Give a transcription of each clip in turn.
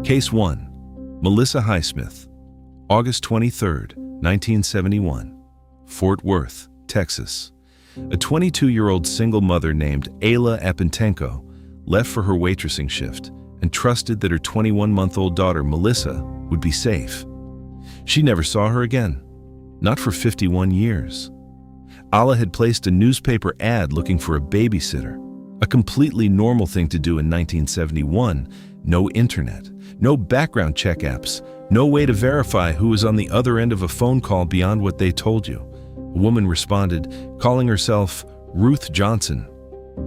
Case 1. Melissa Highsmith, August 23, 1971, Fort Worth, Texas. A 22-year-old single mother named Ayla Apentenko left for her waitressing shift and trusted that her 21-month-old daughter, Melissa, would be safe. She never saw her again, not for 51 years. Ayla had placed a newspaper ad looking for a babysitter, a completely normal thing to do in 1971. No internet, no background check apps, no way to verify who was on the other end of a phone call beyond what they told you. A woman responded, calling herself Ruth Johnson.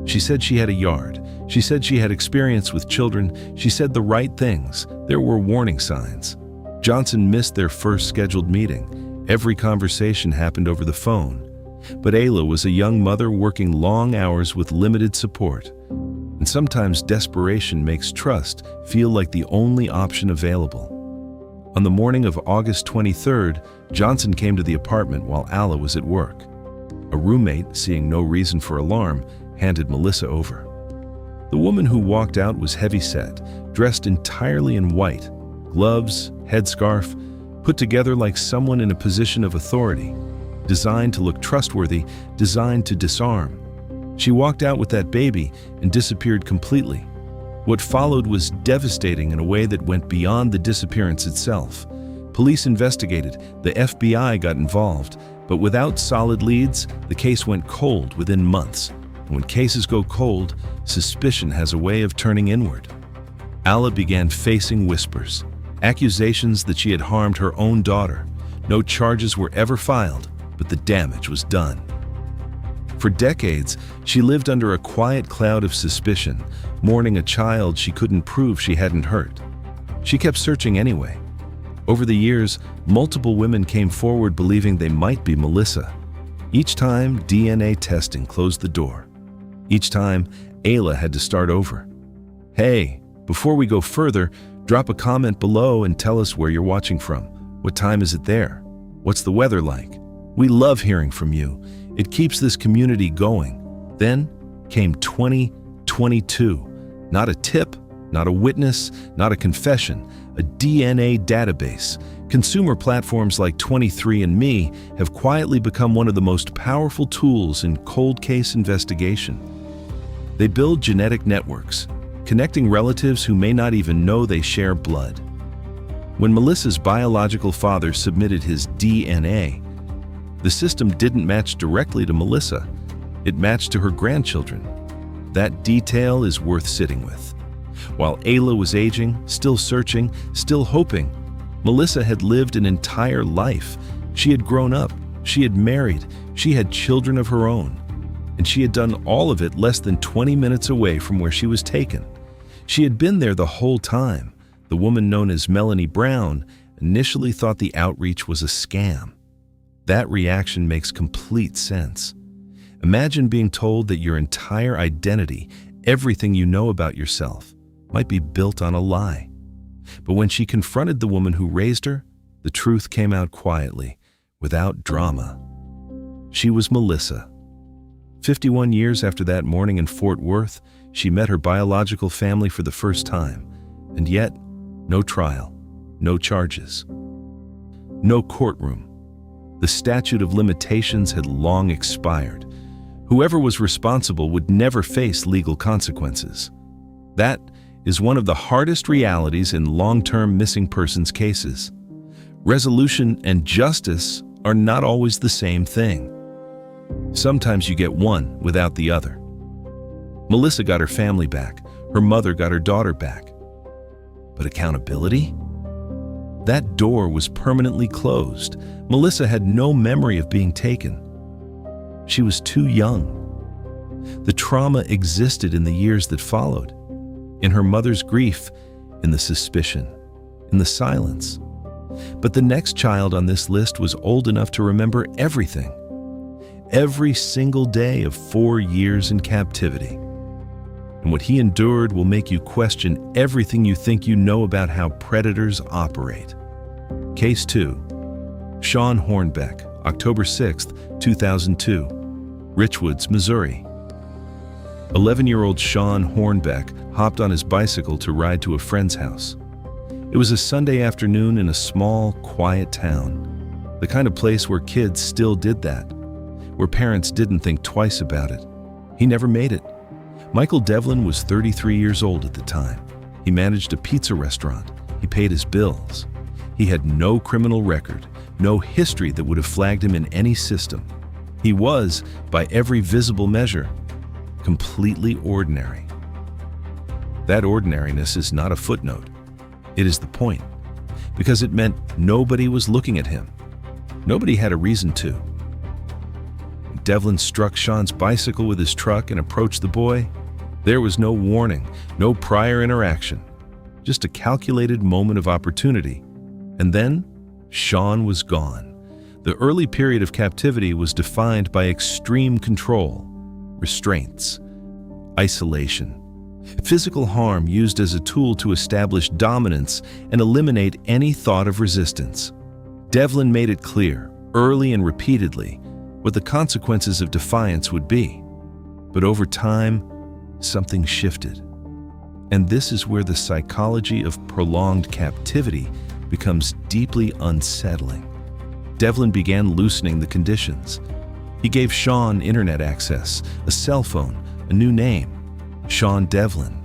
She said she had a yard. She said she had experience with children. She said the right things. There were warning signs. Johnson missed their first scheduled meeting. Every conversation happened over the phone. But Ayla was a young mother working long hours with limited support. And sometimes desperation makes trust feel like the only option available. On the morning of August 23rd, Johnson came to the apartment while Ayla was at work. A roommate, seeing no reason for alarm, handed Melissa over. The woman who walked out was heavy-set, dressed entirely in white, gloves, headscarf, put together like someone in a position of authority, designed to look trustworthy, designed to disarm. She walked out with that baby and disappeared completely. What followed was devastating in a way that went beyond the disappearance itself. Police investigated, the FBI got involved, but without solid leads, the case went cold within months. And when cases go cold, suspicion has a way of turning inward. Ayla began facing whispers, accusations that she had harmed her own daughter. No charges were ever filed, but the damage was done. For decades, she lived under a quiet cloud of suspicion, mourning a child she couldn't prove she hadn't hurt. She kept searching anyway. Over the years, multiple women came forward believing they might be Melissa. Each time, DNA testing closed the door. Each time, Ayla had to start over. Hey, before we go further, drop a comment below and tell us where you're watching from. What time is it there? What's the weather like? We love hearing from you. It keeps this community going. Then came 2022. Not a tip, not a witness, not a confession, a DNA database. Consumer platforms like 23andMe have quietly become one of the most powerful tools in cold case investigation. They build genetic networks, connecting relatives who may not even know they share blood. When Melissa's biological father submitted his DNA, the system didn't match directly to Melissa. It matched to her grandchildren. That detail is worth sitting with. While Ayla was aging, still searching, still hoping, Melissa had lived an entire life. She had grown up, she had married, she had children of her own. And she had done all of it less than 20 minutes away from where she was taken. She had been there the whole time. The woman known as Melanie Brown initially thought the outreach was a scam. That reaction makes complete sense. Imagine being told that your entire identity, everything you know about yourself, might be built on a lie. But when she confronted the woman who raised her, the truth came out quietly, without drama. She was Melissa. 51 years after that morning in Fort Worth, she met her biological family for the first time. And yet, no trial, no charges, no courtroom. The statute of limitations had long expired. Whoever was responsible would never face legal consequences. That is one of the hardest realities in long-term missing persons cases. Resolution and justice are not always the same thing. Sometimes you get one without the other. Melissa got her family back. Her mother got her daughter back. But accountability? That door was permanently closed. Melissa had no memory of being taken. She was too young. The trauma existed in the years that followed, in her mother's grief, in the suspicion, in the silence. But the next child on this list was old enough to remember everything. Every single day of 4 years in captivity. And what he endured will make you question everything you think you know about how predators operate. Case 2. Shaun Hornbeck, October 6, 2002, Richwoods, Missouri. 11-year-old Shaun Hornbeck hopped on his bicycle to ride to a friend's house. It was a Sunday afternoon in a small, quiet town. The kind of place where kids still did that, where parents didn't think twice about it. He never made it. Michael Devlin was 33 years old at the time. He managed a pizza restaurant. He paid his bills. He had no criminal record, no history that would have flagged him in any system. He was, by every visible measure, completely ordinary. That ordinariness is not a footnote. It is the point, because it meant nobody was looking at him. Nobody had a reason to. Devlin struck Shaun's bicycle with his truck and approached the boy. There was no warning, no prior interaction, just a calculated moment of opportunity. And then, Shaun was gone. The early period of captivity was defined by extreme control, restraints, isolation, physical harm used as a tool to establish dominance and eliminate any thought of resistance. Devlin made it clear, early and repeatedly, what the consequences of defiance would be. But over time, something shifted. And this is where the psychology of prolonged captivity becomes deeply unsettling. Devlin began loosening the conditions. He gave Shaun internet access, a cell phone, a new name, Shaun Devlin.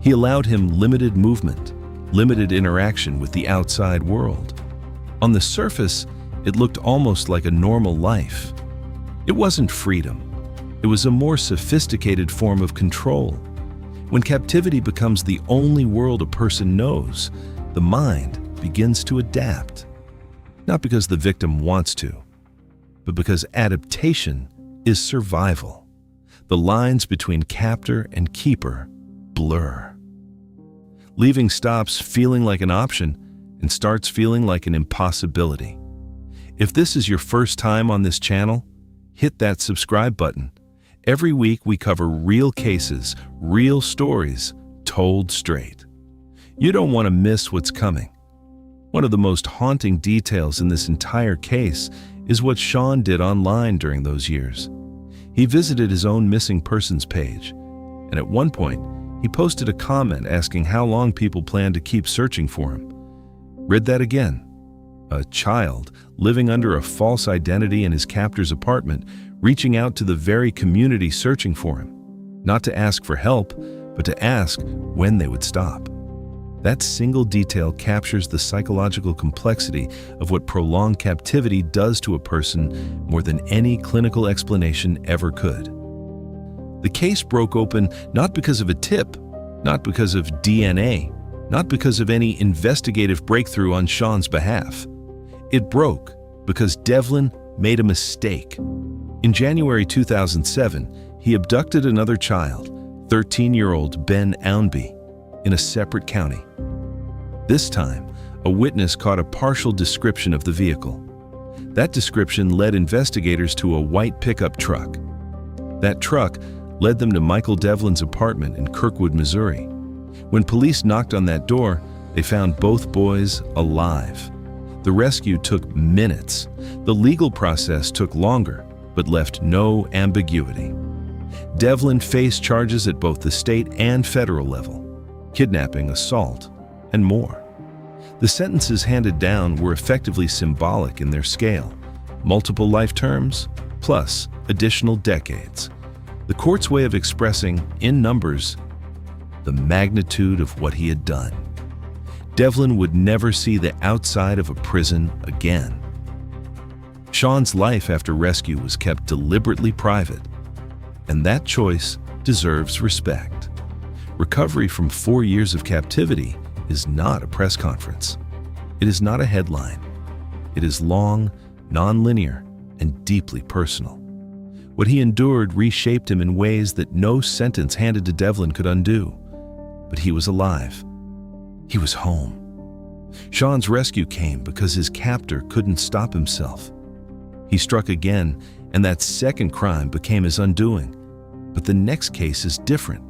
He allowed him limited movement, limited interaction with the outside world. On the surface, it looked almost like a normal life. It wasn't freedom. It was a more sophisticated form of control. When captivity becomes the only world a person knows, the mind begins to adapt. Not because the victim wants to, but because adaptation is survival. The lines between captor and keeper blur. Leaving stops feeling like an option and starts feeling like an impossibility. If this is your first time on this channel, hit that subscribe button. Every week we cover real cases, real stories, told straight. You don't want to miss what's coming. One of the most haunting details in this entire case is what Shaun did online during those years. He visited his own missing persons page, and at one point, he posted a comment asking how long people plan to keep searching for him. Read that again. A child living under a false identity in his captor's apartment, reaching out to the very community searching for him, not to ask for help, but to ask when they would stop. That single detail captures the psychological complexity of what prolonged captivity does to a person more than any clinical explanation ever could. The case broke open not because of a tip, not because of DNA, not because of any investigative breakthrough on Shaun's behalf. It broke because Devlin made a mistake. In January 2007, he abducted another child, 13-year-old Ben Ownby, in a separate county. This time, a witness caught a partial description of the vehicle. That description led investigators to a white pickup truck. That truck led them to Michael Devlin's apartment in Kirkwood, Missouri. When police knocked on that door, they found both boys alive. The rescue took minutes. The legal process took longer, but left no ambiguity. Devlin faced charges at both the state and federal level: kidnapping, assault, and more. The sentences handed down were effectively symbolic in their scale: multiple life terms, plus additional decades. The court's way of expressing, in numbers, the magnitude of what he had done. Devlin would never see the outside of a prison again. Shaun's life after rescue was kept deliberately private, and that choice deserves respect. Recovery from 4 years of captivity is not a press conference. It is not a headline. It is long, non-linear, and deeply personal. What he endured reshaped him in ways that no sentence handed to Devlin could undo. But he was alive. He was home. Shaun's rescue came because his captor couldn't stop himself. He struck again, and that second crime became his undoing. But the next case is different.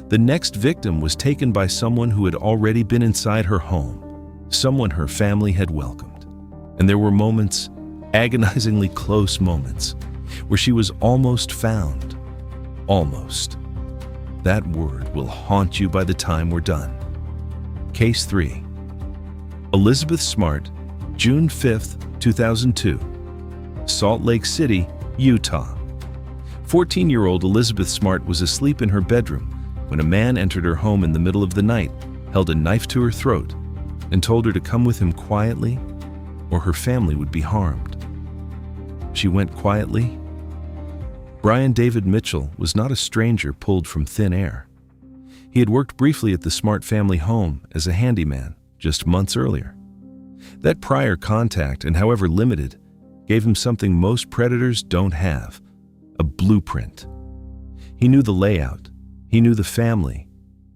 The next victim was taken by someone who had already been inside her home, someone her family had welcomed. And there were moments, agonizingly close moments, where she was almost found. Almost. That word will haunt you by the time we're done. Case 3. Elizabeth Smart, June 5, 2002. Salt Lake City, Utah. 14-year-old Elizabeth Smart was asleep in her bedroom when a man entered her home in the middle of the night, held a knife to her throat, and told her to come with him quietly or her family would be harmed. She went quietly. Brian David Mitchell was not a stranger pulled from thin air. He had worked briefly at the Smart family home as a handyman just months earlier. That prior contact, and however limited, gave him something most predators don't have: a blueprint. He knew the layout. He knew the family.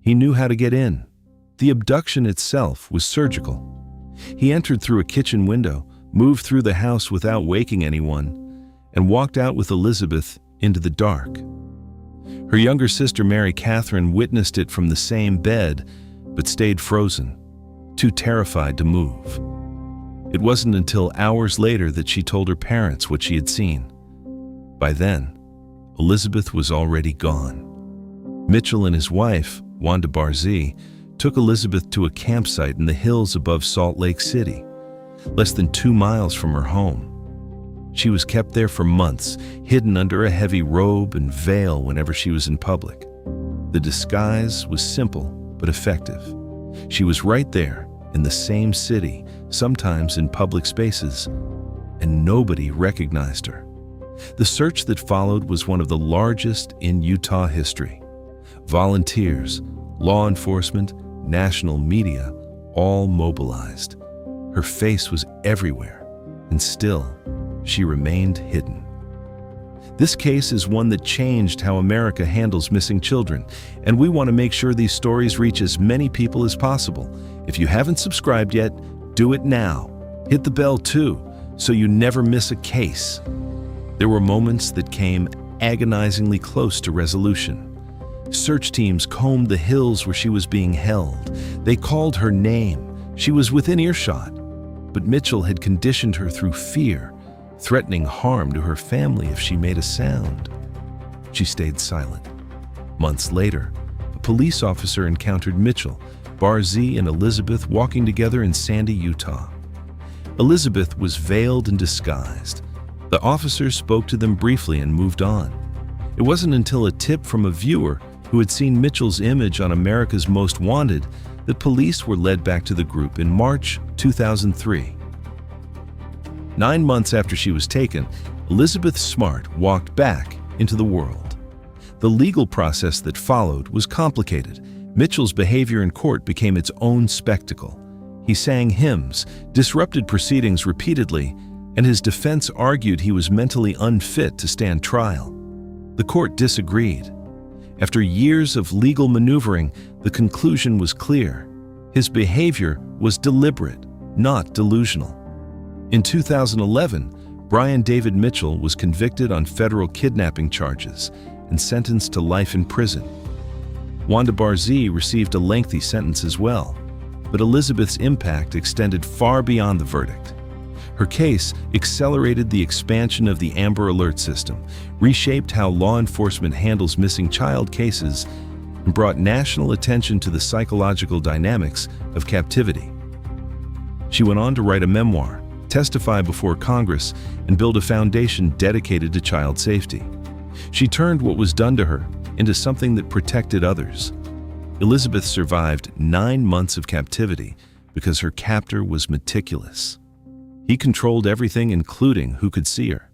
He knew how to get in. The abduction itself was surgical. He entered through a kitchen window, moved through the house without waking anyone, and walked out with Elizabeth into the dark. Her younger sister Mary Catherine witnessed it from the same bed, but stayed frozen, too terrified to move. It wasn't until hours later that she told her parents what she had seen. By then, Elizabeth was already gone. Mitchell and his wife, Wanda Barzee, took Elizabeth to a campsite in the hills above Salt Lake City, less than 2 miles from her home. She was kept there for months, hidden under a heavy robe and veil whenever she was in public. The disguise was simple but effective. She was right there, in the same city, sometimes in public spaces, and nobody recognized her. The search that followed was one of the largest in Utah history. Volunteers, law enforcement, national media, all mobilized. Her face was everywhere, and still, she remained hidden. This case is one that changed how America handles missing children, and we want to make sure these stories reach as many people as possible. If you haven't subscribed yet, do it now. Hit the bell too, so you never miss a case. There were moments that came agonizingly close to resolution. Search teams combed the hills where she was being held. They called her name. She was within earshot. But Mitchell had conditioned her through fear, threatening harm to her family if she made a sound. She stayed silent. Months later, a police officer encountered Mitchell, Barzee, and Elizabeth walking together in Sandy, Utah. Elizabeth was veiled and disguised. The officer spoke to them briefly and moved on. It wasn't until a tip from a viewer who had seen Mitchell's image on America's Most Wanted that police were led back to the group in March 2003. 9 months after she was taken, Elizabeth Smart walked back into the world. The legal process that followed was complicated. Mitchell's behavior in court became its own spectacle. He sang hymns, disrupted proceedings repeatedly, and his defense argued he was mentally unfit to stand trial. The court disagreed. After years of legal maneuvering, the conclusion was clear. His behavior was deliberate, not delusional. In 2011, Brian David Mitchell was convicted on federal kidnapping charges and sentenced to life in prison. Wanda Barzee received a lengthy sentence as well, but Elizabeth's impact extended far beyond the verdict. Her case accelerated the expansion of the Amber Alert system, reshaped how law enforcement handles missing child cases, and brought national attention to the psychological dynamics of captivity. She went on to write a memoir, testify before Congress, and build a foundation dedicated to child safety. She turned what was done to her into something that protected others. Elizabeth survived 9 months of captivity because her captor was meticulous. He controlled everything, including who could see her.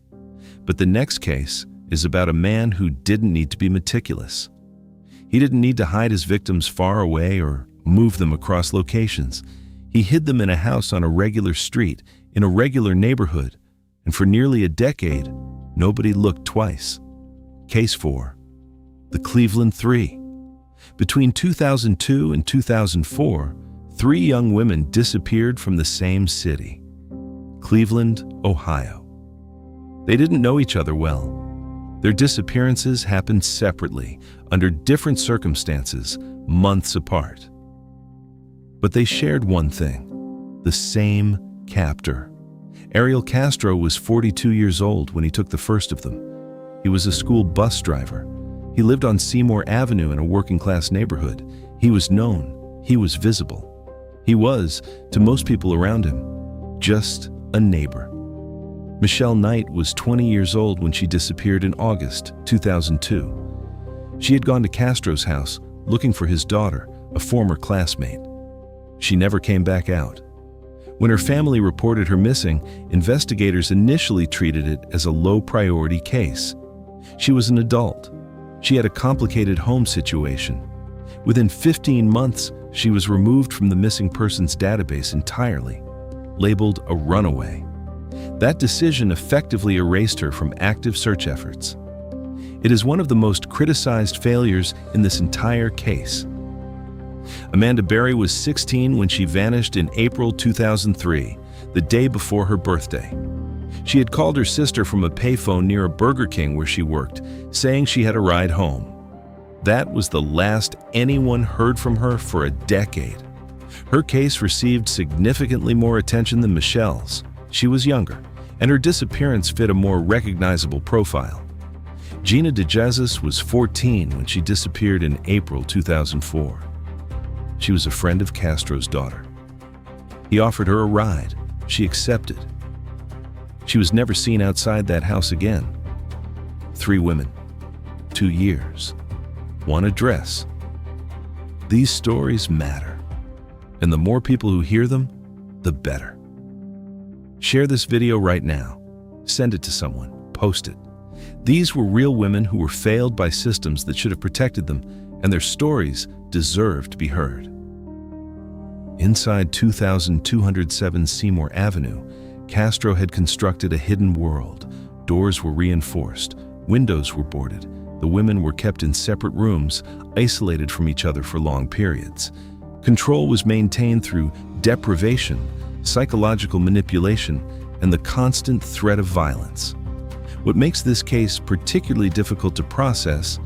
But the next case is about a man who didn't need to be meticulous. He didn't need to hide his victims far away or move them across locations. He hid them in a house on a regular street, in a regular neighborhood, and for nearly a decade, nobody looked twice. Case 4. The Cleveland Three. Between 2002 and 2004, 3 young women disappeared from the same city, Cleveland, Ohio. They didn't know each other well. Their disappearances happened separately, under different circumstances, months apart. But they shared one thing: the same captor. Ariel Castro was 42 years old when he took the first of them. He was a school bus driver. He lived on Seymour Avenue in a working-class neighborhood. He was known. He was visible. He was, to most people around him, just a neighbor. Michelle Knight was 20 years old when she disappeared in August 2002. She had gone to Castro's house looking for his daughter, a former classmate. She never came back out. When her family reported her missing, investigators initially treated it as a low-priority case. She was an adult. She had a complicated home situation. Within 15 months, she was removed from the missing persons database entirely, labeled a runaway. That decision effectively erased her from active search efforts. It is one of the most criticized failures in this entire case. Amanda Berry was 16 when she vanished in April 2003, the day before her birthday. She had called her sister from a payphone near a Burger King where she worked, saying she had a ride home. That was the last anyone heard from her for a decade. Her case received significantly more attention than Michelle's. She was younger, and her disappearance fit a more recognizable profile. Gina DeJesus was 14 when she disappeared in April 2004. She was a friend of Castro's daughter. He offered her a ride. She accepted. She was never seen outside that house again. 3 women, 2 years, 1 address. These stories matter, and the more people who hear them, the better. Share this video right now. Send it to someone. Post it. These were real women who were failed by systems that should have protected them, and their stories deserve to be heard. Inside 2207 Seymour Avenue, Castro had constructed a hidden world. Doors were reinforced, windows were boarded, the women were kept in separate rooms, isolated from each other for long periods. Control was maintained through deprivation, psychological manipulation, and the constant threat of violence. What makes this case particularly difficult to process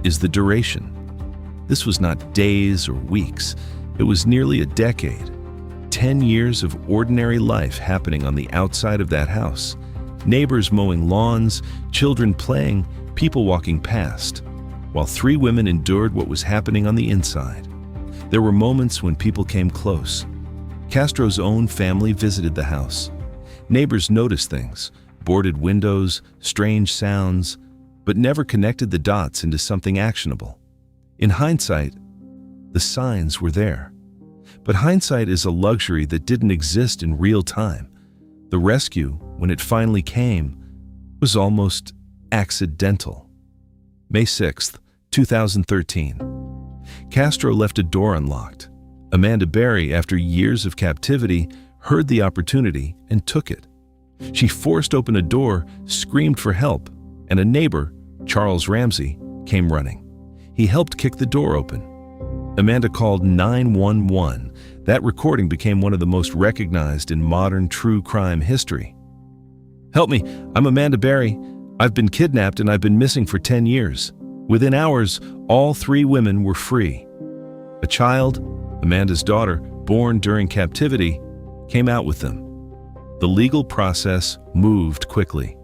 is the duration. This was not days or weeks. It was nearly a decade. 10 years of ordinary life happening on the outside of that house. Neighbors mowing lawns, children playing, people walking past, while 3 women endured what was happening on the inside. There were moments when people came close. Castro's own family visited the house. Neighbors noticed things, boarded windows, strange sounds, but never connected the dots into something actionable. In hindsight, the signs were there. But hindsight is a luxury that didn't exist in real time. The rescue, when it finally came, was almost accidental. May 6, 2013. Castro left a door unlocked. Amanda Berry, after years of captivity, heard the opportunity and took it. She forced open a door, screamed for help, and a neighbor, Charles Ramsey, came running. He helped kick the door open. Amanda called 911. That recording became one of the most recognized in modern true crime history. "Help me, I'm Amanda Berry. I've been kidnapped and I've been missing for 10 years. Within hours, all 3 women were free. A child, Amanda's daughter, born during captivity, came out with them. The legal process moved quickly.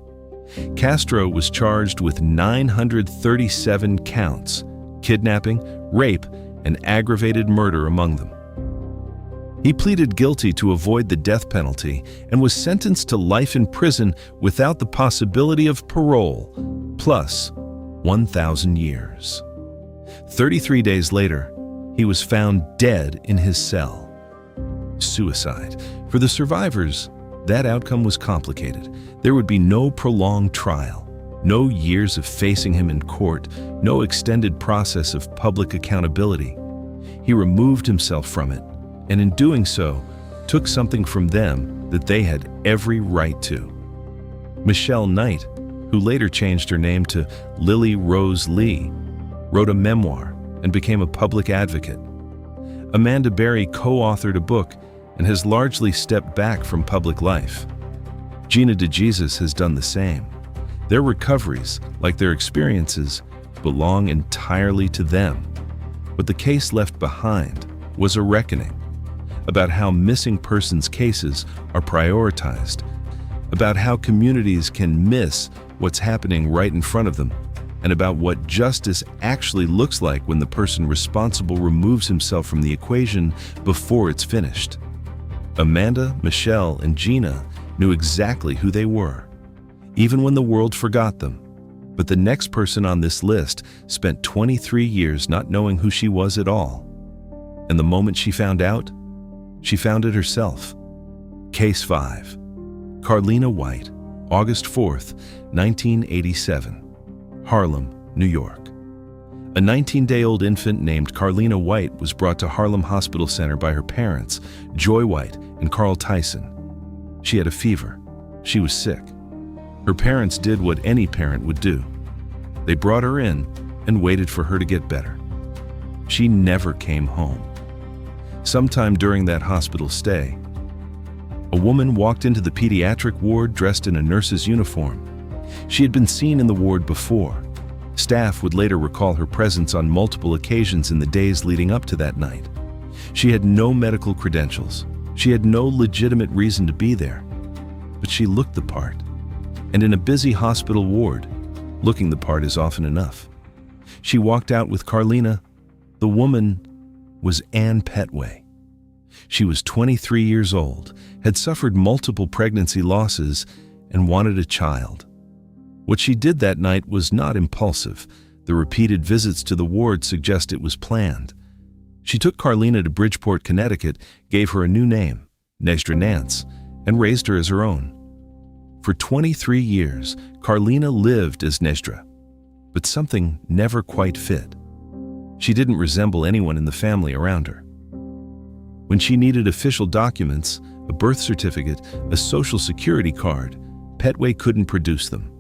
Castro was charged with 937 counts, kidnapping, rape, and aggravated murder among them. He pleaded guilty to avoid the death penalty and was sentenced to life in prison without the possibility of parole, plus 1,000 years. 33 days later, he was found dead in his cell. Suicide. For the survivors, that outcome was complicated. There would be no prolonged trial, no years of facing him in court, no extended process of public accountability. He removed himself from it, and in doing so, took something from them that they had every right to. Michelle Knight, who later changed her name to Lily Rose Lee, wrote a memoir and became a public advocate. Amanda Berry co-authored a book and has largely stepped back from public life. Gina DeJesus has done the same. Their recoveries, like their experiences, belong entirely to them. What the case left behind was a reckoning about how missing persons cases are prioritized, about how communities can miss what's happening right in front of them, and about what justice actually looks like when the person responsible removes himself from the equation before it's finished. Amanda, Michelle, and Gina knew exactly who they were, even when the world forgot them. But the next person on this list spent 23 years not knowing who she was at all. And the moment she found out, she found it herself. Case 5. Carlina White, August 4th, 1987. Harlem, New York. A 19-day-old infant named Carlina White was brought to Harlem Hospital Center by her parents, Joy White and Carl Tyson. She had a fever. She was sick. Her parents did what any parent would do. They brought her in and waited for her to get better. She never came home. Sometime during that hospital stay, a woman walked into the pediatric ward dressed in a nurse's uniform. She had been seen in the ward before. Staff would later recall her presence on multiple occasions in the days leading up to that night. She had no medical credentials. She had no legitimate reason to be there. But she looked the part. And in a busy hospital ward, looking the part is often enough. She walked out with Carlina. The woman was Ann Petway. She was 23 years old, had suffered multiple pregnancy losses, and wanted a child. What she did that night was not impulsive. The repeated visits to the ward suggest it was planned. She took Carlina to Bridgeport, Connecticut, gave her a new name, Nestra Nance, and raised her as her own. For 23 years, Carlina lived as Nestra, but something never quite fit. She didn't resemble anyone in the family around her. When she needed official documents, a birth certificate, a social security card, Petway couldn't produce them.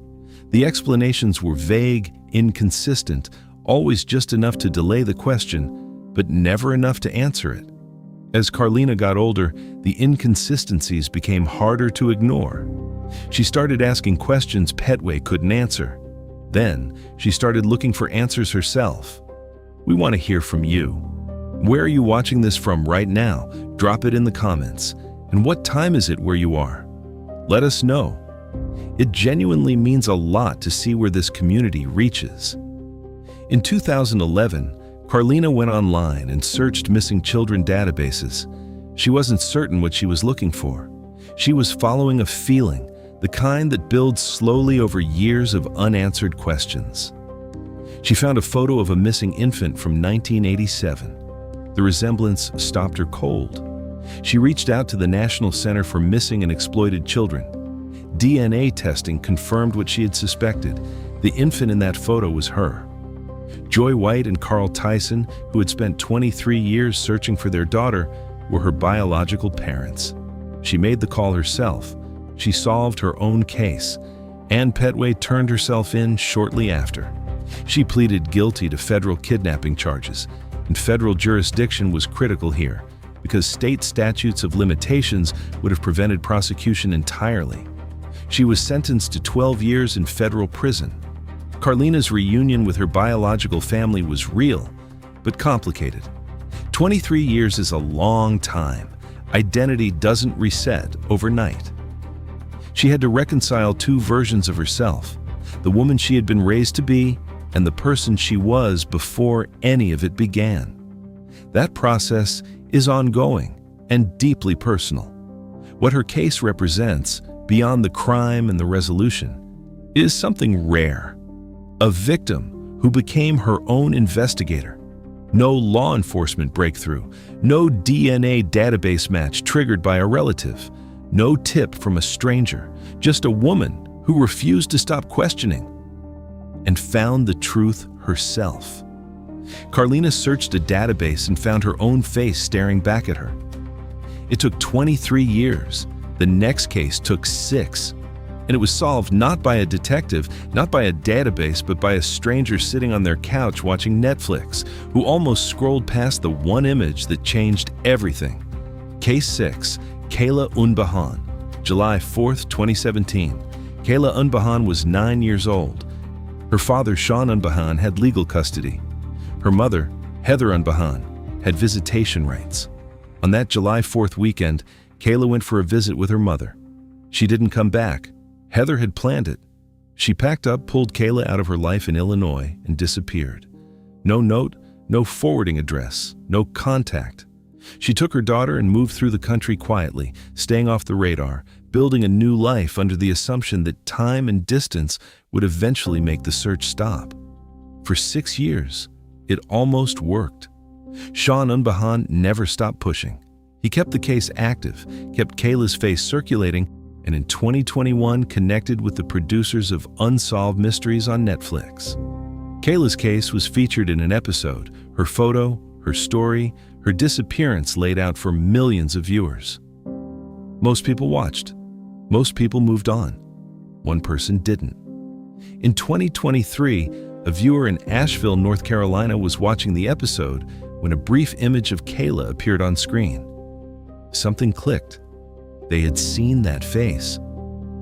The explanations were vague, inconsistent, always just enough to delay the question, but never enough to answer it. As Carlina got older, the inconsistencies became harder to ignore. She started asking questions Petway couldn't answer. Then, she started looking for answers herself. We want to hear from you. Where are you watching this from right now? Drop it in the comments. And what time is it where you are? Let us know. It genuinely means a lot to see where this community reaches. In 2011, Carlina went online and searched missing children databases. She wasn't certain what she was looking for. She was following a feeling, the kind that builds slowly over years of unanswered questions. She found a photo of a missing infant from 1987. The resemblance stopped her cold. She reached out to the National Center for Missing and Exploited Children. DNA testing confirmed what she had suspected. The infant in that photo was her. Joy White and Carl Tyson, who had spent 23 years searching for their daughter, were her biological parents. She made the call herself. She solved her own case. Ann Petway turned herself in shortly after. She pleaded guilty to federal kidnapping charges, and federal jurisdiction was critical here, because state statutes of limitations would have prevented prosecution entirely. She was sentenced to 12 years in federal prison. Carlina's reunion with her biological family was real, but complicated. 23 years is a long time. Identity doesn't reset overnight. She had to reconcile two versions of herself, the woman she had been raised to be and the person she was before any of it began. That process is ongoing and deeply personal. What her case represents, beyond the crime and the resolution, is something rare. A victim who became her own investigator. No law enforcement breakthrough, no DNA database match triggered by a relative, no tip from a stranger, just a woman who refused to stop questioning and found the truth herself. Carlina searched a database and found her own face staring back at her. It took 23 years. The next case took 6. And it was solved not by a detective, not by a database, but by a stranger sitting on their couch watching Netflix, who almost scrolled past the one image that changed everything. Case 6, Kayla Unbehaun, July 4th, 2017. Kayla Unbehaun was 9 years old. Her father, Shaun Hornbeck, had legal custody. Her mother, Heather Unbehaun, had visitation rights. On that July 4th weekend, Kayla went for a visit with her mother. She didn't come back. Heather had planned it. She packed up, pulled Kayla out of her life in Illinois, and disappeared. No note, no forwarding address, no contact. She took her daughter and moved through the country quietly, staying off the radar, building a new life under the assumption that time and distance would eventually make the search stop. For 6 years, it almost worked. Shaun Hornbeck never stopped pushing. He kept the case active, kept Kayla's face circulating, and in 2021 connected with the producers of Unsolved Mysteries on Netflix. Kayla's case was featured in an episode, her photo, her story, her disappearance laid out for millions of viewers. Most people watched. Most people moved on. One person didn't. In 2023, a viewer in Asheville, North Carolina was watching the episode when a brief image of Kayla appeared on screen. Something clicked. They had seen that face,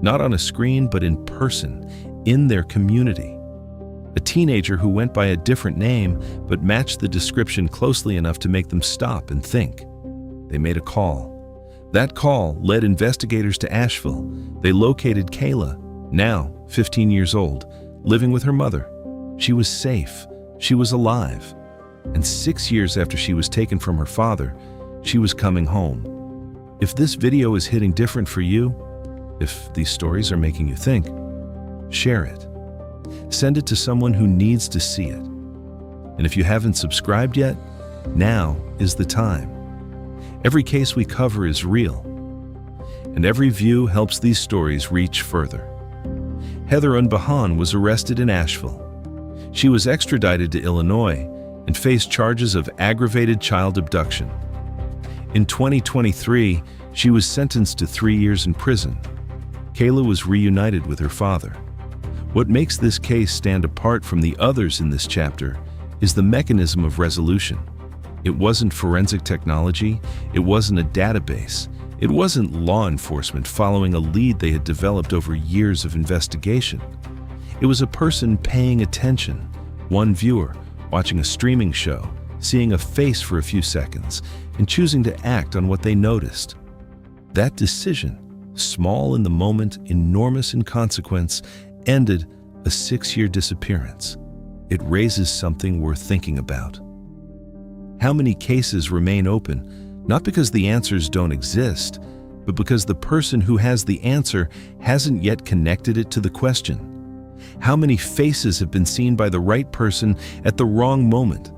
not on a screen but in person, in their community. A teenager who went by a different name but matched the description closely enough to make them stop and think. They made a call. That call led investigators to Asheville. They located Kayla, now 15 years old, living with her mother. She was safe. She was alive. And 6 years after she was taken from her father, she was coming home. If this video is hitting different for you, if these stories are making you think, share it. Send it to someone who needs to see it. And if you haven't subscribed yet, now is the time. Every case we cover is real, and every view helps these stories reach further. Heather Unbehaun was arrested in Asheville. She was extradited to Illinois and faced charges of aggravated child abduction. In 2023, she was sentenced to 3 years in prison. Kayla was reunited with her father. What makes this case stand apart from the others in this chapter is the mechanism of resolution. It wasn't forensic technology, it wasn't a database, it wasn't law enforcement following a lead they had developed over years of investigation. It was a person paying attention, one viewer watching a streaming show, seeing a face for a few seconds, and choosing to act on what they noticed. That decision, small in the moment, enormous in consequence, ended a 6-year disappearance. It raises something worth thinking about. How many cases remain open, not because the answers don't exist, but because the person who has the answer hasn't yet connected it to the question? How many faces have been seen by the right person at the wrong moment?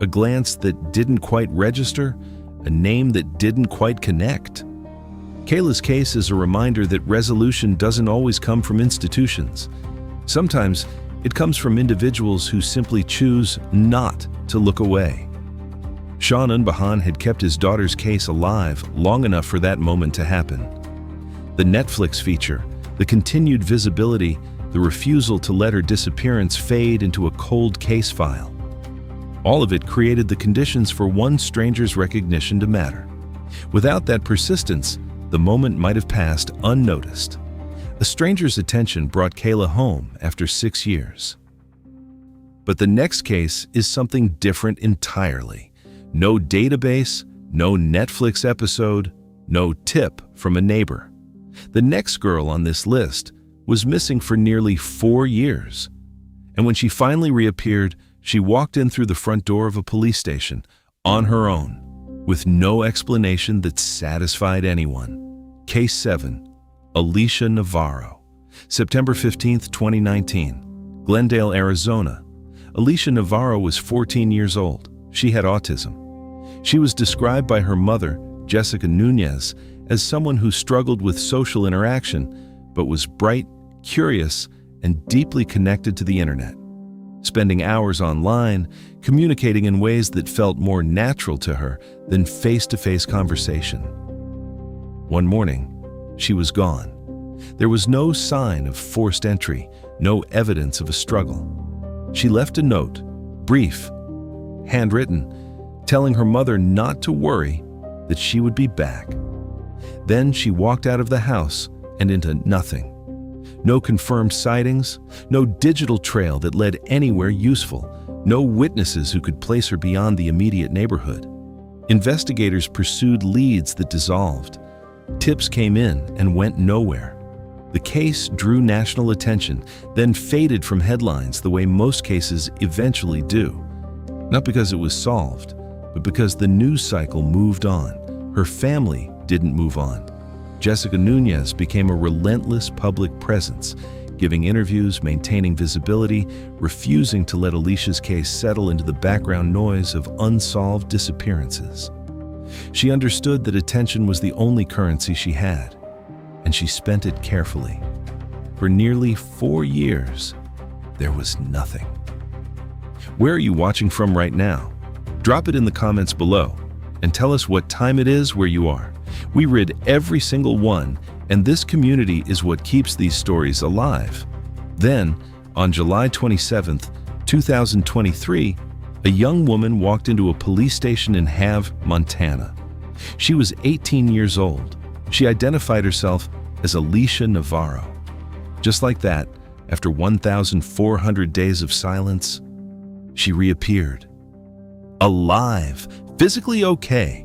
A glance that didn't quite register, a name that didn't quite connect. Kayla's case is a reminder that resolution doesn't always come from institutions. Sometimes it comes from individuals who simply choose not to look away. Shaun Hornbeck had kept his daughter's case alive long enough for that moment to happen. The Netflix feature, the continued visibility, the refusal to let her disappearance fade into a cold case file. All of it created the conditions for one stranger's recognition to matter. Without that persistence, the moment might have passed unnoticed. A stranger's attention brought Kayla home after 6 years. But the next case is something different entirely. No database, no Netflix episode, no tip from a neighbor. The next girl on this list was missing for nearly 4 years. And when she finally reappeared, she walked in through the front door of a police station on her own, with no explanation that satisfied anyone. Case 7, Alicia Navarro. September 15, 2019, Glendale, Arizona. Alicia Navarro was 14 years old. She had autism. She was described by her mother, Jessica Nunez, as someone who struggled with social interaction, but was bright, curious, and deeply connected to the internet. Spending hours online, communicating in ways that felt more natural to her than face-to-face conversation. One morning, she was gone. There was no sign of forced entry, no evidence of a struggle. She left a note, brief, handwritten, telling her mother not to worry, that she would be back. Then she walked out of the house and into nothing. No confirmed sightings, no digital trail that led anywhere useful, no witnesses who could place her beyond the immediate neighborhood. Investigators pursued leads that dissolved. Tips came in and went nowhere. The case drew national attention, then faded from headlines the way most cases eventually do. Not because it was solved, but because the news cycle moved on. Her family didn't move on. Jessica Nunez became a relentless public presence, giving interviews, maintaining visibility, refusing to let Alicia's case settle into the background noise of unsolved disappearances. She understood that attention was the only currency she had, and she spent it carefully. For nearly 4 years, there was nothing. Where are you watching from right now? Drop it in the comments below and tell us what time it is where you are. We read every single one, and this community is what keeps these stories alive. Then, on July 27, 2023, a young woman walked into a police station in Havre, Montana. She was 18 years old. She identified herself as Alicia Navarro. Just like that, after 1,400 days of silence, she reappeared. Alive, physically okay.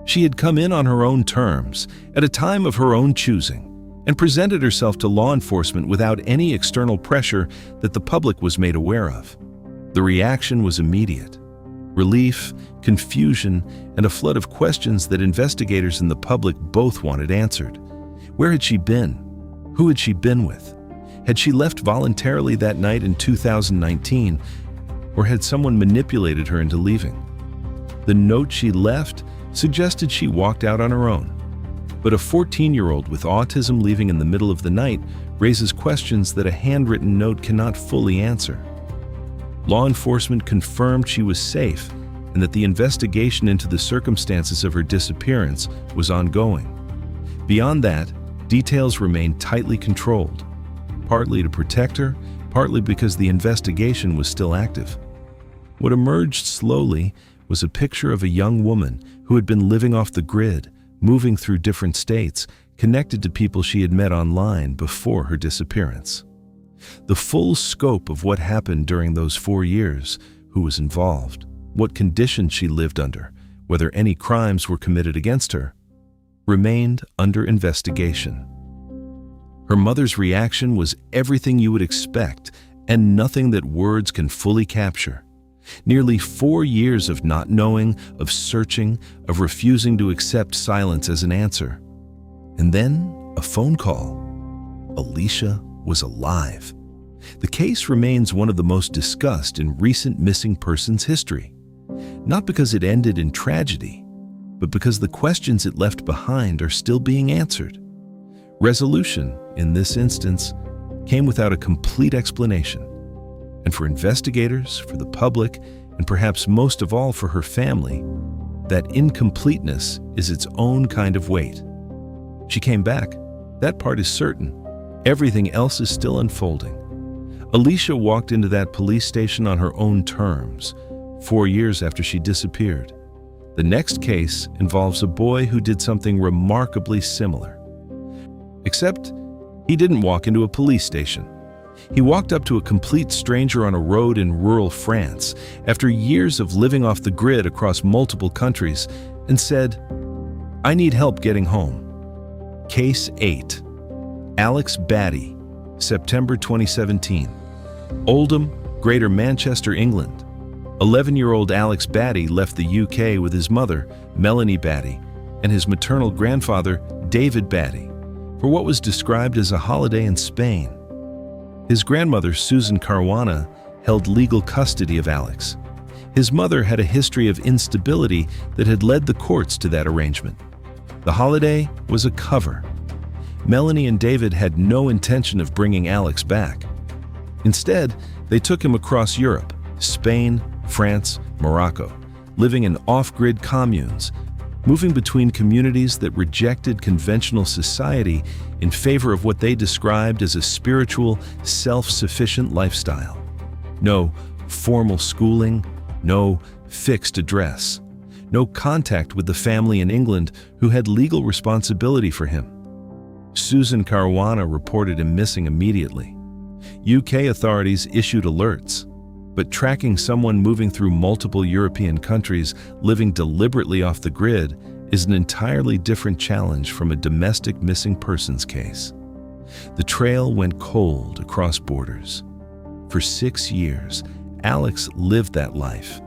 She had come in on her own terms, at a time of her own choosing, and presented herself to law enforcement without any external pressure that the public was made aware of. The reaction was immediate. Relief, confusion, and a flood of questions that investigators and the public both wanted answered. Where had she been? Who had she been with? Had she left voluntarily that night in 2019, or had someone manipulated her into leaving? The note she left suggested she walked out on her own. But a 14-year-old with autism leaving in the middle of the night raises questions that a handwritten note cannot fully answer. Law enforcement confirmed she was safe and that the investigation into the circumstances of her disappearance was ongoing. Beyond that, details remained tightly controlled, partly to protect her, partly because the investigation was still active. What emerged slowly was a picture of a young woman who had been living off the grid, moving through different states, connected to people she had met online before her disappearance. The full scope of what happened during those 4 years, who was involved, what conditions she lived under, whether any crimes were committed against her, remained under investigation. Her mother's reaction was everything you would expect and nothing that words can fully capture. Nearly 4 years of not knowing, of searching, of refusing to accept silence as an answer. And then a phone call. Alicia was alive. The case remains one of the most discussed in recent missing persons history. Not because it ended in tragedy, but because the questions it left behind are still being answered. Resolution, in this instance, came without a complete explanation. And for investigators, for the public, and perhaps most of all for her family, that incompleteness is its own kind of weight. She came back. That part is certain. Everything else is still unfolding. Alicia walked into that police station on her own terms, 4 years after she disappeared. The next case involves a boy who did something remarkably similar. Except he didn't walk into a police station. He walked up to a complete stranger on a road in rural France after years of living off the grid across multiple countries and said, "I need help getting home." Case 8. Alex Batty, September 2017. Oldham, Greater Manchester, England. 11-year-old Alex Batty left the UK with his mother, Melanie Batty, and his maternal grandfather, David Batty, for what was described as a holiday in Spain. His grandmother, Susan Caruana, held legal custody of Alex. His mother had a history of instability that had led the courts to that arrangement. The holiday was a cover. Melanie and David had no intention of bringing Alex back. Instead, they took him across Europe, Spain, France, Morocco, living in off-grid communes, moving between communities that rejected conventional society in favor of what they described as a spiritual, self-sufficient lifestyle. No formal schooling, no fixed address, no contact with the family in England who had legal responsibility for him. Susan Caruana reported him missing immediately. UK authorities issued alerts, but tracking someone moving through multiple European countries living deliberately off the grid is an entirely different challenge from a domestic missing persons case. The trail went cold across borders. For 6 years, Alex lived that life.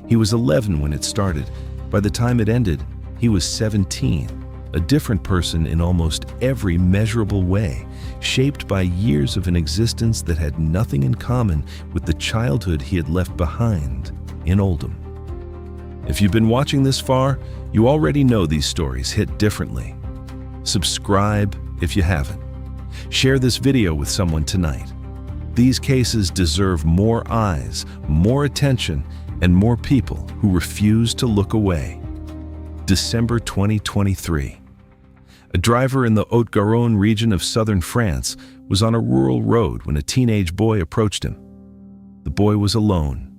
He was 11 when it started. By the time it ended, he was 17, a different person in almost every measurable way, shaped by years of an existence that had nothing in common with the childhood he had left behind in Oldham. If you've been watching this far, you already know these stories hit differently. Subscribe if you haven't. Share this video with someone tonight. These cases deserve more eyes, more attention, and more people who refuse to look away. December 2023. A driver in the Haute-Garonne region of southern France was on a rural road when a teenage boy approached him. The boy was alone.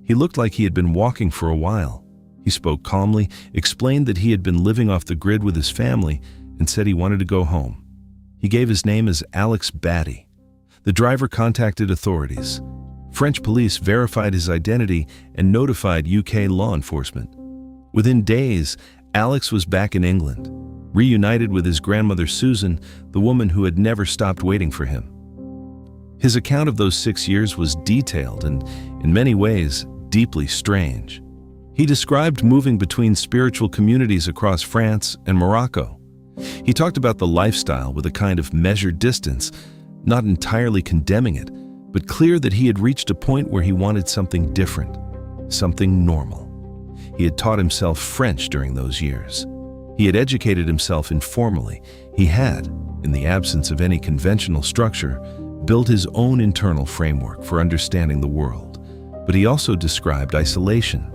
He looked like he had been walking for a while. He spoke calmly, explained that he had been living off the grid with his family, and said he wanted to go home. He gave his name as Alex Batty. The driver contacted authorities. French police verified his identity and notified UK law enforcement. Within days, Alex was back in England, reunited with his grandmother Susan, the woman who had never stopped waiting for him. His account of those 6 years was detailed and, in many ways, deeply strange. He described moving between spiritual communities across France and Morocco. He talked about the lifestyle with a kind of measured distance, not entirely condemning it, but clear that he had reached a point where he wanted something different, something normal. He had taught himself French during those years. He had educated himself informally. He had, in the absence of any conventional structure, built his own internal framework for understanding the world. But he also described isolation,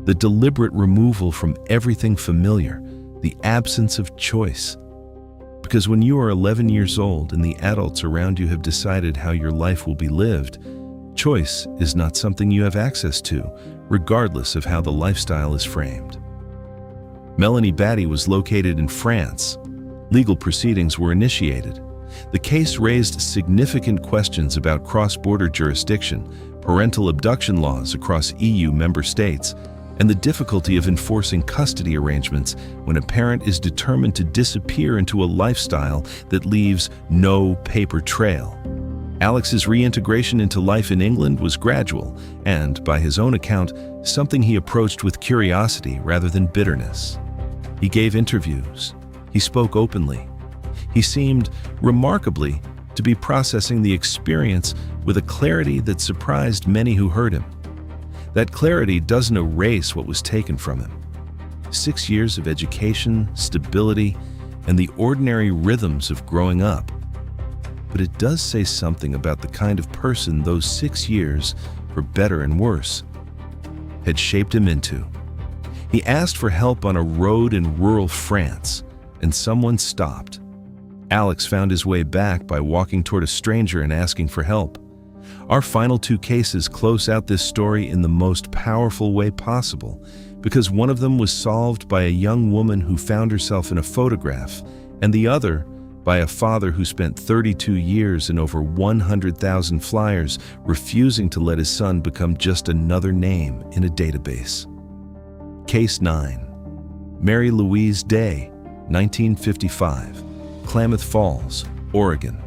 the deliberate removal from everything familiar, the absence of choice. Because when you are 11 years old and the adults around you have decided how your life will be lived, choice is not something you have access to, regardless of how the lifestyle is framed. Melanie Batty was located in France. Legal proceedings were initiated. The case raised significant questions about cross-border jurisdiction, parental abduction laws across EU member states, and the difficulty of enforcing custody arrangements when a parent is determined to disappear into a lifestyle that leaves no paper trail. Alex's reintegration into life in England was gradual and, by his own account, something he approached with curiosity rather than bitterness. He gave interviews. He spoke openly. He seemed, remarkably, to be processing the experience with a clarity that surprised many who heard him. That clarity doesn't erase what was taken from him. 6 years of education, stability, and the ordinary rhythms of growing up. But it does say something about the kind of person those 6 years, for better and worse, had shaped him into. He asked for help on a road in rural France, and someone stopped. Alex found his way back by walking toward a stranger and asking for help. Our final 2 cases close out this story in the most powerful way possible, because one of them was solved by a young woman who found herself in a photograph, and the other by a father who spent 32 years and over 100,000 flyers refusing to let his son become just another name in a database. Case 9. Mary Louise Day, 1955, Klamath Falls, Oregon.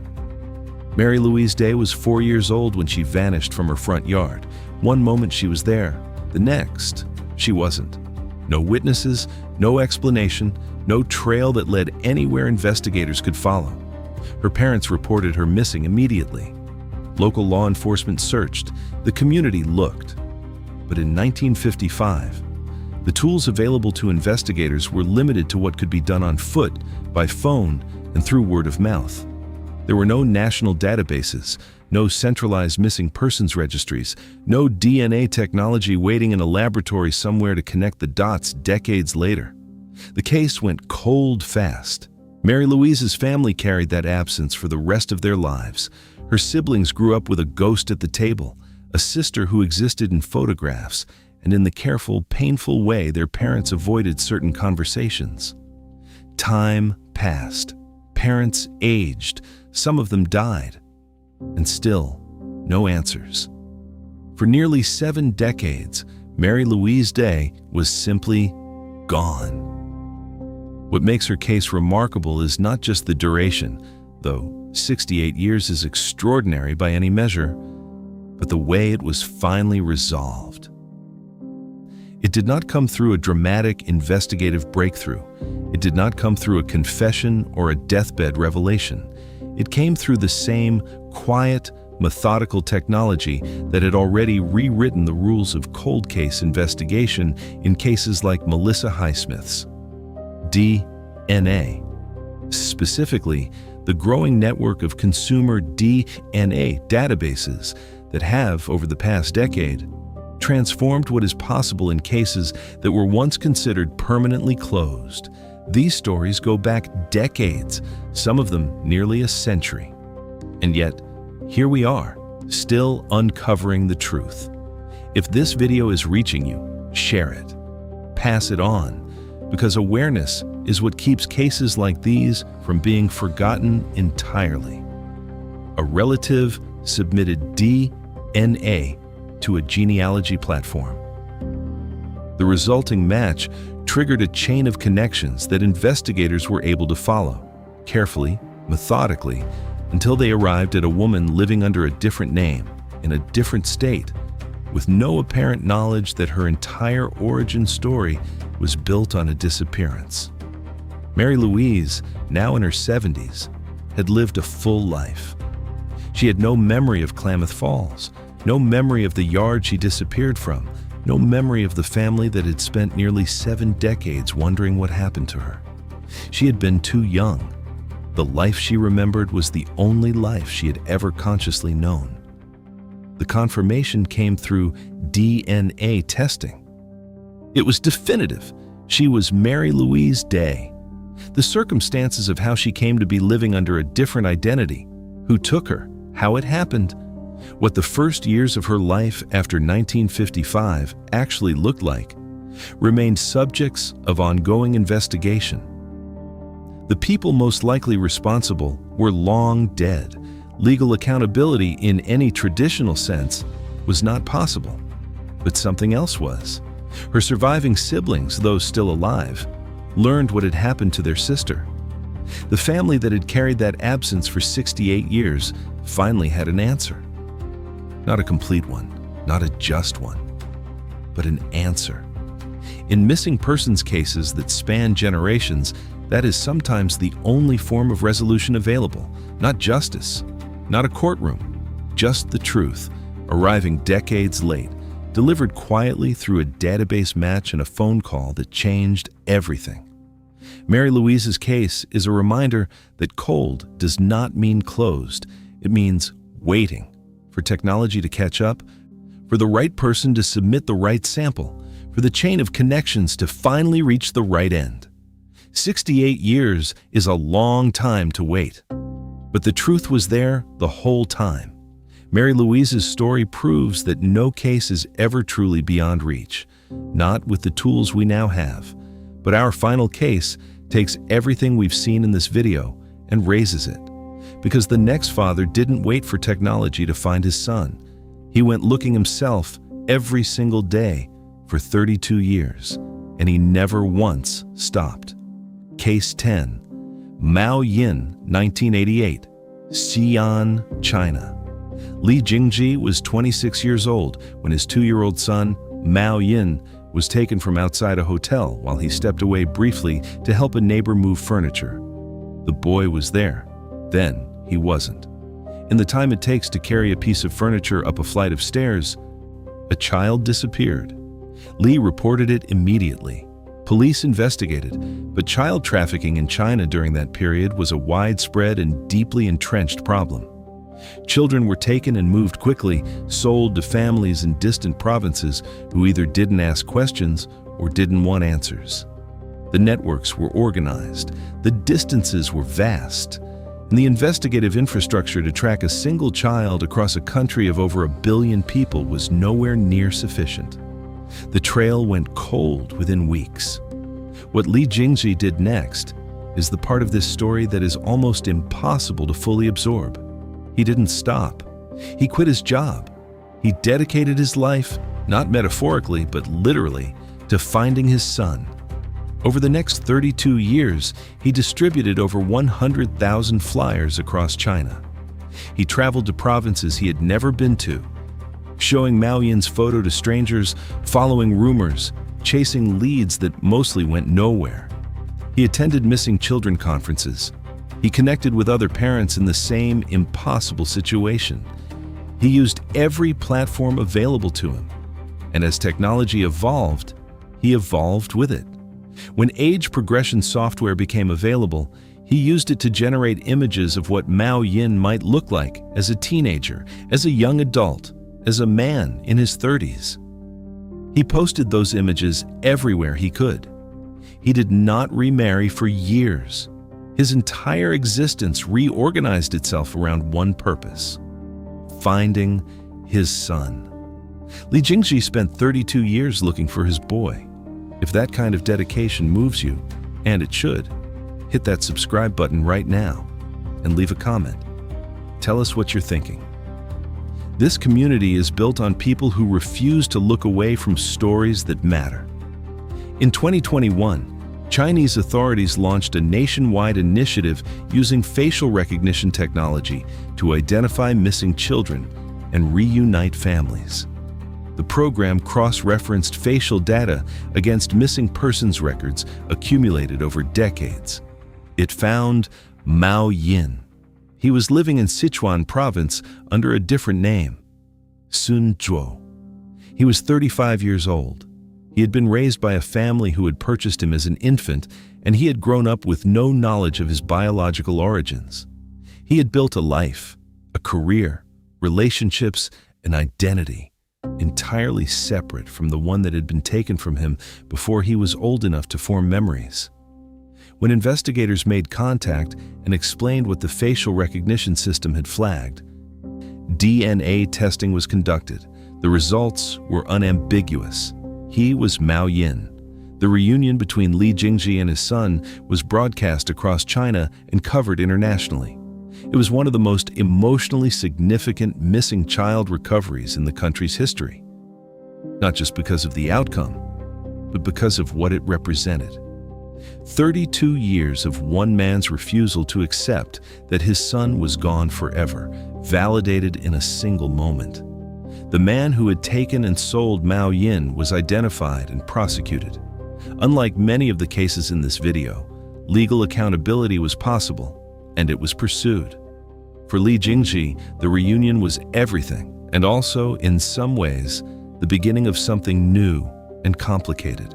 Mary Louise Day was 4 years old when she vanished from her front yard. One moment she was there, the next, she wasn't. No witnesses, no explanation, no trail that led anywhere investigators could follow. Her parents reported her missing immediately. Local law enforcement searched. The community looked. But in 1955, the tools available to investigators were limited to what could be done on foot, by phone, and through word of mouth. There were no national databases, no centralized missing persons registries, no DNA technology waiting in a laboratory somewhere to connect the dots decades later. The case went cold fast. Mary Louise's family carried that absence for the rest of their lives. Her siblings grew up with a ghost at the table, a sister who existed in photographs, and in the careful, painful way their parents avoided certain conversations. Time passed. Parents aged. Some of them died. And still, no answers. For nearly 7 decades, Mary Louise Day was simply gone. What makes her case remarkable is not just the duration, though 68 years is extraordinary by any measure, but the way it was finally resolved. It did not come through a dramatic investigative breakthrough. It did not come through a confession or a deathbed revelation. It came through the same quiet, methodical technology that had already rewritten the rules of cold case investigation in cases like Melissa Highsmith's. DNA. Specifically, the growing network of consumer DNA databases that have, over the past decade, transformed what is possible in cases that were once considered permanently closed. These stories go back decades, some of them nearly a century. And yet, here we are, still uncovering the truth. If this video is reaching you, share it. Pass it on, because awareness is what keeps cases like these from being forgotten entirely. A relative submitted DNA to a genealogy platform. The resulting match triggered a chain of connections that investigators were able to follow, carefully, methodically, until they arrived at a woman living under a different name, in a different state, with no apparent knowledge that her entire origin story was built on a disappearance. Mary Louise, now in her 70s, had lived a full life. She had no memory of Klamath Falls, no memory of the yard she disappeared from, no memory of the family that had spent nearly 7 decades wondering what happened to her. She had been too young. The life she remembered was the only life she had ever consciously known. The confirmation came through DNA testing. It was definitive. She was Mary Louise Day. The circumstances of how she came to be living under a different identity, who took her, how it happened, what the first years of her life after 1955 actually looked like, remained subjects of ongoing investigation. The people most likely responsible were long dead. Legal accountability in any traditional sense was not possible, but something else was. Her surviving siblings, though still alive, learned what had happened to their sister. The family that had carried that absence for 68 years finally had an answer. Not a complete one, not a just one, but an answer. In missing persons cases that span generations, that is sometimes the only form of resolution available. Not justice, not a courtroom, just the truth, arriving decades late, delivered quietly through a database match and a phone call that changed everything. Mary Louise's case is a reminder that cold does not mean closed. It means waiting for technology to catch up, for the right person to submit the right sample, for the chain of connections to finally reach the right end. 68 years is a long time to wait, but the truth was there the whole time. Mary Louise's story proves that no case is ever truly beyond reach, not with the tools we now have, but our final case takes everything we've seen in this video and raises it. Because the next father didn't wait for technology to find his son. He went looking himself every single day for 32 years, and he never once stopped. Case 10, Mao Yin, 1988, Xi'an, China. Li Jingji was 26 years old when his 2-year-old son, Mao Yin, was taken from outside a hotel while he stepped away briefly to help a neighbor move furniture. The boy was there. Then he wasn't. In the time it takes to carry a piece of furniture up a flight of stairs, a child disappeared. Li reported it immediately. Police investigated, but child trafficking in China during that period was a widespread and deeply entrenched problem. Children were taken and moved quickly, sold to families in distant provinces who either didn't ask questions or didn't want answers. The networks were organized, the distances were vast, and the investigative infrastructure to track a single child across a country of over 1 billion people was nowhere near sufficient. The trail went cold within weeks. What Li Jingji did next is the part of this story that is almost impossible to fully absorb. He didn't stop. He quit his job. He dedicated his life, not metaphorically, but literally, to finding his son. Over the next 32 years, he distributed over 100,000 flyers across China. He traveled to provinces he had never been to, showing Mao Yin's photo to strangers, following rumors, chasing leads that mostly went nowhere. He attended missing children conferences. He connected with other parents in the same impossible situation. He used every platform available to him. And as technology evolved, he evolved with it. When age progression software became available, he used it to generate images of what Mao Yin might look like as a teenager, as a young adult, as a man in his 30s. He posted those images everywhere he could. He did not remarry for years. His entire existence reorganized itself around one purpose: finding his son. Li Jingji spent 32 years looking for his boy. If that kind of dedication moves you, and it should, hit that subscribe button right now and leave a comment. Tell us what you're thinking. This community is built on people who refuse to look away from stories that matter. In 2021, Chinese authorities launched a nationwide initiative using facial recognition technology to identify missing children and reunite families. The program cross-referenced facial data against missing persons records accumulated over decades. It found Mao Yin. He was living in Sichuan province under a different name, Sun Zhuo. He was 35 years old. He had been raised by a family who had purchased him as an infant, and he had grown up with no knowledge of his biological origins. He had built a life, a career, relationships, an identity, entirely separate from the one that had been taken from him before he was old enough to form memories. When investigators made contact and explained what the facial recognition system had flagged, DNA testing was conducted. The results were unambiguous. He was Mao Yin. The reunion between Li Jingji and his son was broadcast across China and covered internationally. It was one of the most emotionally significant missing child recoveries in the country's history. Not just because of the outcome, but because of what it represented. 32 years of one man's refusal to accept that his son was gone forever, validated in a single moment. The man who had taken and sold Mao Yin was identified and prosecuted. Unlike many of the cases in this video, legal accountability was possible, and it was pursued. For Li Jingji, the reunion was everything, and also, in some ways, the beginning of something new and complicated.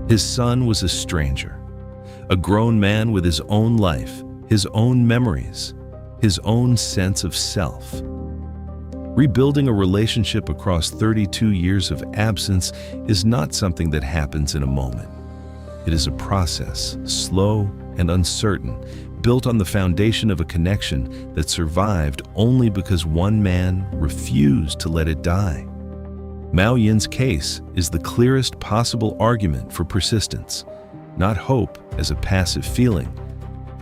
His son was a stranger, a grown man with his own life, his own memories, his own sense of self. Rebuilding a relationship across 32 years of absence is not something that happens in a moment. It is a process, slow and uncertain, built on the foundation of a connection that survived only because one man refused to let it die. Mao Yin's case is the clearest possible argument for persistence, not hope as a passive feeling,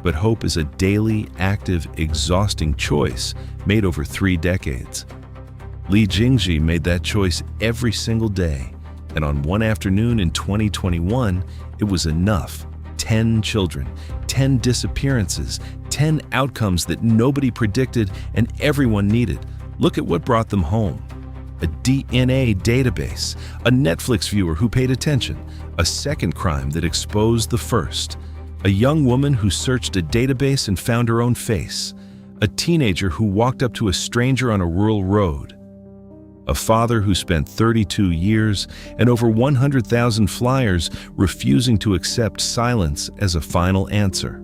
but hope as a daily, active, exhausting choice made over 3 decades. Li Jingji made that choice every single day, and on one afternoon in 2021, it was enough. 10 children, 10 disappearances, 10 outcomes that nobody predicted and everyone needed. Look at what brought them home. A DNA database, a Netflix viewer who paid attention, a second crime that exposed the first, a young woman who searched a database and found her own face, a teenager who walked up to a stranger on a rural road, a father who spent 32 years and over 100,000 flyers refusing to accept silence as a final answer.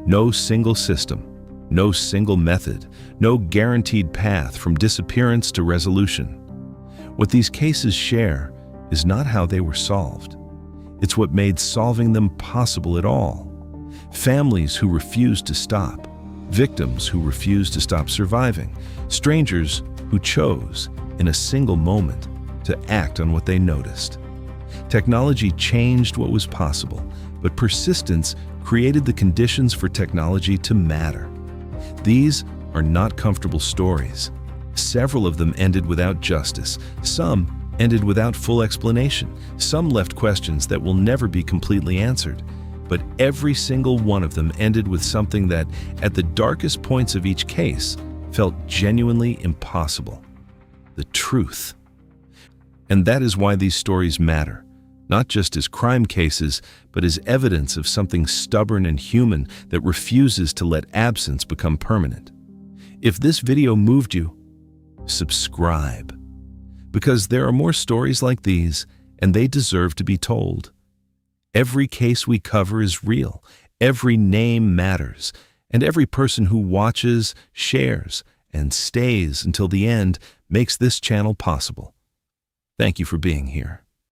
No single system, no single method, no guaranteed path from disappearance to resolution. What these cases share is not how they were solved. It's what made solving them possible at all. Families who refused to stop, victims who refused to stop surviving, strangers who chose, in a single moment, to act on what they noticed. Technology changed what was possible, but persistence created the conditions for technology to matter. These are not comfortable stories. Several of them ended without justice, some ended without full explanation. Some left questions that will never be completely answered. But every single one of them ended with something that, at the darkest points of each case, felt genuinely impossible. The truth. And that is why these stories matter, not just as crime cases, but as evidence of something stubborn and human that refuses to let absence become permanent. If this video moved you, subscribe. Because there are more stories like these, and they deserve to be told. Every case we cover is real, every name matters, and every person who watches, shares, and stays until the end makes this channel possible. Thank you for being here.